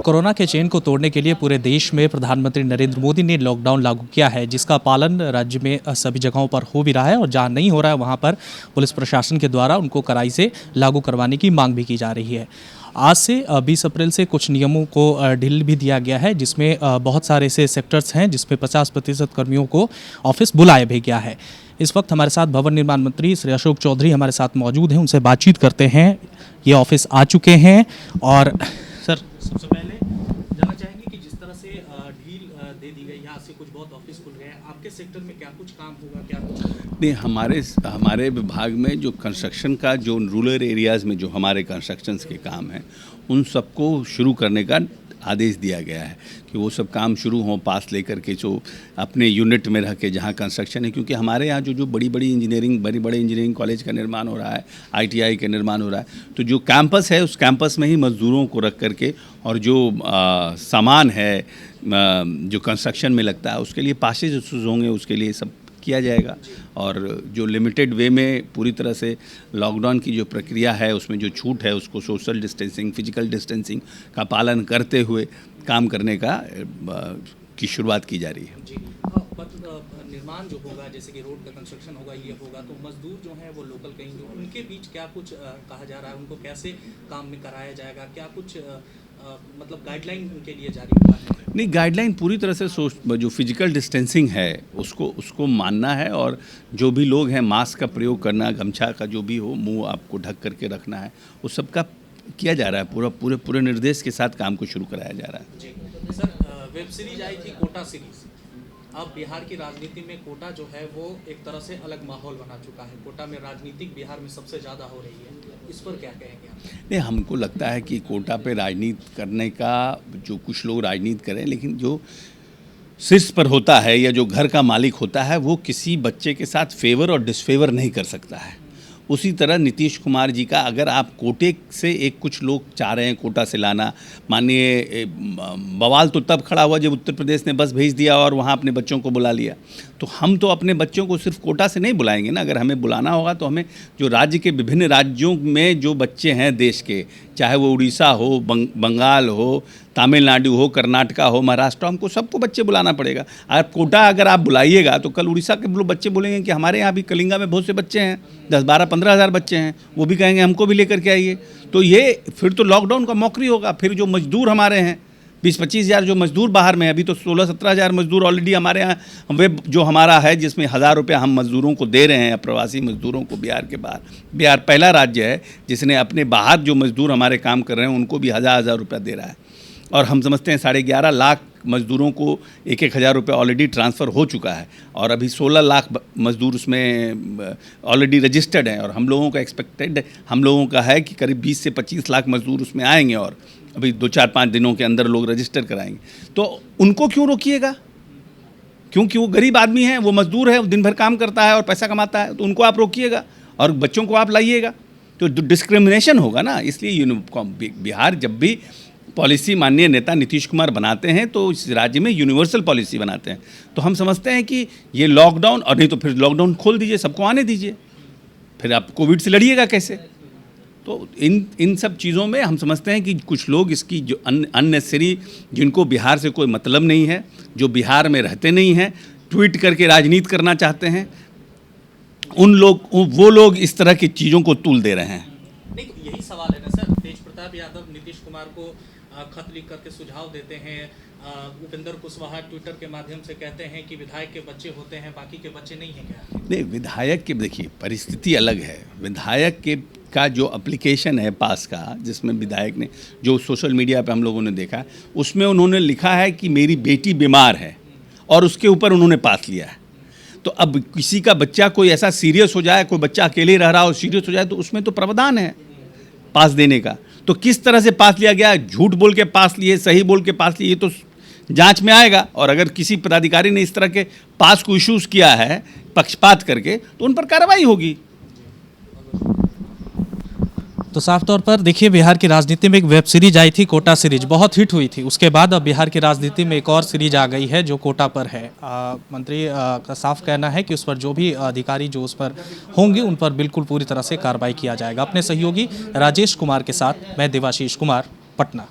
Corona के chain को तोड़ने के लिए पूरे देश में प्रधानमंत्री नरेंद्र मोदी ने लॉकडाउन लागू किया है, जिसका पालन राज्य में सभी जगहों पर हो भी रहा है और जहां नहीं हो रहा है वहां पर पुलिस प्रशासन के द्वारा उनको कड़ाई से लागू करवाने की मांग भी की जा रही है। आज से 20 अप्रैल से कुछ नियमों को ढील भी दिया गया है, जिसमें बहुत सारे ऐसे सेक्टर्स हैं जिसमें 50% कर्मियों को ऑफिस बुलाया भी गया है। इस वक्त हमारे साथ भवन निर्माण मंत्री श्री अशोक चौधरी हमारे साथ मौजूद हैं, उनसे बातचीत करते हैं। ये ऑफिस आ चुके हैं और सर सबसे पहले जानना चाहेंगे कि जिस तरह से ढील दे दी गई, यहाँ से कुछ बहुत ऑफिस खुल गए हैं, आपके सेक्टर में क्या कुछ काम होगा, क्या कुछ नहीं? हमारे विभाग में जो कंस्ट्रक्शन का, जो रूरल एरियाज़ में जो हमारे कंस्ट्रक्शंस के काम हैं, उन सबको शुरू करने का आदेश दिया गया है कि वो सब काम शुरू हों, पास लेकर के जो अपने यूनिट में रह के जहाँ कंस्ट्रक्शन है, क्योंकि हमारे यहाँ जो बड़ी बड़े इंजीनियरिंग कॉलेज का निर्माण हो रहा है, ITI का निर्माण हो रहा है, तो जो कैंपस है उस कैंपस में ही मज़दूरों को रख करके और जो सामान है जो कंस्ट्रक्शन में लगता है उसके लिए पासेज इशूज़ होंगे, उसके लिए सब किया जाएगा। और जो लिमिटेड वे में पूरी तरह से लॉकडाउन की जो प्रक्रिया है उसमें जो छूट है उसको सोशल डिस्टेंसिंग, फिजिकल डिस्टेंसिंग का पालन करते हुए काम करने की शुरुआत की जा रही है। जी, निर्माण जो होगा, जैसे कि रोड का कंस्ट्रक्शन होगा, ये होगा, तो मजदूर जो हैं वो लोकल कहेंगे, उनके बीच क्या कुछ कहा जा रहा है, उनको कैसे काम में कराया जाएगा, क्या कुछ मतलब गाइडलाइन उनके लिए जारी हुआ है? नहीं, गाइडलाइन पूरी तरह से जो फिजिकल डिस्टेंसिंग है उसको मानना है, और जो भी लोग हैं मास्क का प्रयोग करना, गमछा का जो भी हो, मुंह आपको ढक करके रखना है, वो सबका किया जा रहा है। पूरे निर्देश के साथ काम को शुरू कराया जा रहा है। जी सर, वेब सीरीज आई थी कोटा सीरीज, अब बिहार की राजनीति में कोटा जो है वो एक तरह से अलग माहौल बना चुका है। कोटा में राजनीतिक बिहार में सबसे ज़्यादा हो रही है, इस पर क्या कहेंगे आप? नहीं, हमको लगता है कि कोटा पे राजनीति करने का, जो कुछ लोग राजनीति करें, लेकिन जो शीर्ष पर होता है या जो घर का मालिक होता है वो किसी बच्चे के साथ फेवर और डिसफेवर नहीं कर सकता है। उसी तरह नीतीश कुमार जी का, अगर आप कोटे से कुछ लोग चाह रहे हैं कोटा से लाना, मानिए बवाल तो तब खड़ा हुआ जब उत्तर प्रदेश ने बस भेज दिया और वहाँ अपने बच्चों को बुला लिया। तो हम तो अपने बच्चों को सिर्फ कोटा से नहीं बुलाएंगे ना। अगर हमें बुलाना होगा तो हमें जो राज्य के विभिन्न राज्यों में जो बच्चे हैं देश के, चाहे वो उड़ीसा हो, बंगाल हो, तमिलनाडु हो, कर्नाटका हो, महाराष्ट्र, हमको सबको बच्चे बुलाना पड़ेगा। कोटा अगर आप बुलाइएगा तो कल उड़ीसा के लोग बच्चे बोलेंगे कि हमारे यहाँ भी कलिंगा में बहुत से बच्चे हैं, 10-12-15 हज़ार बच्चे हैं, वो भी कहेंगे हमको भी लेकर के आइए। तो ये फिर तो लॉकडाउन का मौकरी होगा। फिर जो मजदूर हमारे हैं 20-25 हज़ार जो मजदूर बाहर में, अभी तो 16-17 हज़ार मजदूर ऑलरेडी हमारे यहाँ, वे जो हमारा है जिसमें 1000 रुपये हम मजदूरों को दे रहे हैं, प्रवासी मजदूरों को बिहार के बाहर। बिहार पहला राज्य है जिसने अपने बाहर जो मजदूर हमारे काम कर रहे हैं उनको भी 1000 रुपया दे रहा है। और हम समझते हैं 11.5 लाख मजदूरों को 1-1 हज़ार रुपये ऑलरेडी ट्रांसफ़र हो चुका है, और अभी 16 लाख मजदूर उसमें ऑलरेडी रजिस्टर्ड हैं। और हम लोगों का है कि करीब 20 से 25 लाख मजदूर उसमें आएंगे, और अभी 2-4-5 दिनों के अंदर लोग रजिस्टर कराएंगे। तो उनको क्यों रोकिएगा? क्योंकि वो गरीब आदमी है, वो मजदूर है, वो दिन भर काम करता है और पैसा कमाता है, तो उनको आप रोकिएगा और बच्चों को आप लाइएगा तो डिस्क्रिमिनेशन होगा ना। इसलिए बिहार जब भी पॉलिसी माननीय नेता नीतीश कुमार बनाते हैं तो इस राज्य में यूनिवर्सल पॉलिसी बनाते हैं। तो हम समझते हैं कि ये लॉकडाउन, और नहीं तो फिर लॉकडाउन खोल दीजिए, सबको आने दीजिए, फिर आप कोविड से लड़िएगा कैसे? तो इन सब चीज़ों में हम समझते हैं कि कुछ लोग इसकी जो अननेसेसरी, जिनको बिहार से कोई मतलब नहीं है, जो बिहार में रहते नहीं हैं, ट्वीट करके राजनीति करना चाहते हैं, वो लोग इस तरह की चीज़ों को तूल दे रहे हैं। नहीं, यही सवाल है ना सर। तेज प्रताप यादव नीतीश कुमार को खत लिख करके सुझाव देते हैं, उपेंद्र कुशवाहा ट्विटर के माध्यम से कहते हैं कि विधायक के बच्चे होते हैं, बाकी के बच्चे नहीं हैं क्या? नहीं, विधायक के, देखिए परिस्थिति अलग है। विधायक का जो एप्लीकेशन है पास का, जिसमें विधायक ने, जो सोशल मीडिया पे हम लोगों ने देखा, उसमें उन्होंने लिखा है कि मेरी बेटी बीमार है, और उसके ऊपर उन्होंने पास लिया है। तो अब किसी का बच्चा कोई ऐसा सीरियस हो जाए, कोई बच्चा अकेले रह रहा हो सीरियस हो जाए, तो उसमें तो प्रावधान है पास देने का। तो किस तरह से पास लिया गया, झूठ बोल के पास लिए, सही बोल के पास लिए, ये तो जांच में आएगा। और अगर किसी पदाधिकारी ने इस तरह के पास को इश्यूज़ किया है पक्षपात करके, तो उन पर कार्रवाई होगी। तो साफ तौर पर देखिए, बिहार की राजनीति में एक वेब सीरीज आई थी कोटा सीरीज, बहुत हिट हुई थी। उसके बाद अब बिहार की राजनीति में एक और सीरीज आ गई है जो कोटा पर है। मंत्री का साफ कहना है कि उस पर जो भी अधिकारी जो उस पर होंगे उन पर बिल्कुल पूरी तरह से कार्रवाई किया जाएगा। अपने सहयोगी राजेश कुमार के साथ मैं देवाशीष कुमार, पटना।